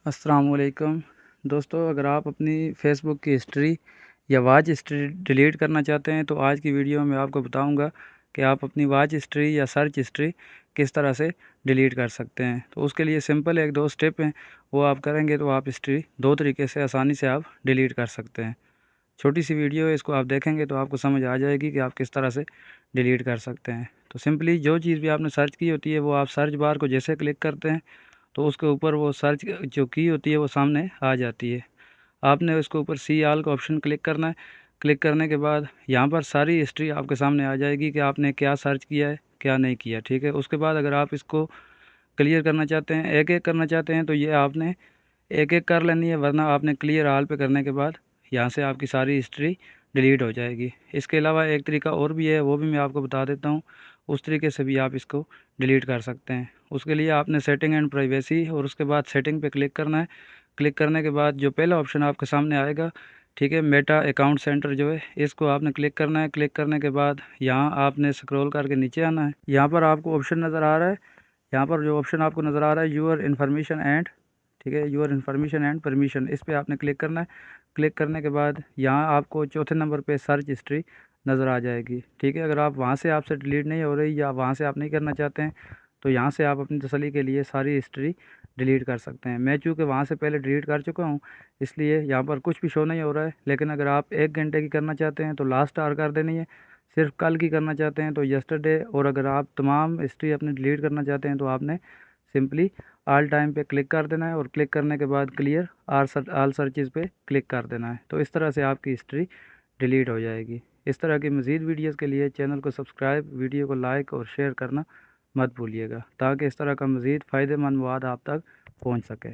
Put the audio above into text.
अस्सलामुअलैकुम दोस्तों, अगर आप अपनी फ़ेसबुक की हिस्ट्री या वॉच हिस्ट्री डिलीट करना चाहते हैं तो आज की वीडियो में आपको बताऊंगा कि आप अपनी वॉच हिस्ट्री या सर्च हिस्ट्री किस तरह से डिलीट कर सकते हैं। तो उसके लिए सिंपल एक दो स्टेप हैं, वो आप करेंगे तो आप हिस्ट्री दो तरीके से आसानी से आप डिलीट कर सकते हैं। छोटी सी वीडियो है, इसको आप देखेंगे तो आपको समझ आ जाएगी कि आप किस तरह से डिलीट कर सकते हैं। तो सिंपली जो चीज़ भी आपने सर्च की होती है वो आप सर्च बार को जैसे क्लिक करते हैं तो उसके ऊपर वो सर्च जो की होती है वो सामने आ जाती है। आपने उसके ऊपर सी ऑल का ऑप्शन क्लिक करना है। क्लिक करने के बाद यहाँ पर सारी हिस्ट्री आपके सामने आ जाएगी कि आपने क्या सर्च किया है, क्या नहीं किया। ठीक है, उसके बाद अगर आप इसको क्लियर करना चाहते हैं, एक एक करना चाहते हैं, तो ये आपने एक एक कर लेनी है, वरना आपने क्लियर ऑल पे करने के बाद यहाँ से आपकी सारी हिस्ट्री डिलीट हो जाएगी। इसके अलावा एक तरीका और भी है, वो भी मैं आपको बता देता हूँ। उस तरीके से भी आप इसको डिलीट कर सकते हैं। उसके लिए आपने सेटिंग एंड प्राइवेसी और उसके बाद सेटिंग पे क्लिक करना है। क्लिक करने के बाद जो पहला ऑप्शन आपके सामने आएगा, ठीक है, मेटा अकाउंट सेंटर जो है, इसको आपने क्लिक करना है। क्लिक करने के बाद यहाँ आपने स्क्रॉल करके नीचे आना है। यहाँ पर आपको ऑप्शन नज़र आ रहा है, यहाँ पर जो ऑप्शन आपको नज़र आ रहा है यूर इन्फॉर्मेशन एंड, ठीक है, यूर इन्फॉर्मेशन एंड परमिशन, इस पर आपने क्लिक करना है। क्लिक करने के बाद यहाँ आपको चौथे नंबर पे सर्च हिस्ट्री नज़र आ जाएगी। ठीक है, अगर आप वहाँ से आपसे डिलीट नहीं हो रही या वहाँ से आप नहीं करना चाहते हैं तो यहाँ से आप अपनी तसल्ली के लिए सारी हिस्ट्री डिलीट कर सकते हैं। मैं चूँकि वहाँ से पहले डिलीट कर चुका हूँ इसलिए यहाँ पर कुछ भी शो नहीं हो रहा है। लेकिन अगर आप 1 घंटे की करना चाहते हैं तो लास्ट आवर कर देनी है, सिर्फ कल की करना चाहते हैं तो यस्टरडे, और अगर आप तमाम हिस्ट्री अपनी डिलीट करना चाहते हैं तो आपने सिंपली ऑल टाइम पे क्लिक कर देना है और क्लिक करने के बाद क्लियर ऑल सर्चेज़ पे क्लिक कर देना है। तो इस तरह से आपकी हिस्ट्री डिलीट हो जाएगी। इस तरह की मज़ीद वीडियोस के लिए चैनल को सब्सक्राइब, वीडियो को लाइक और शेयर करना मत भूलिएगा, ताकि इस तरह का मज़ीद फ़ायदेमंद मवाद आप तक पहुंच सके।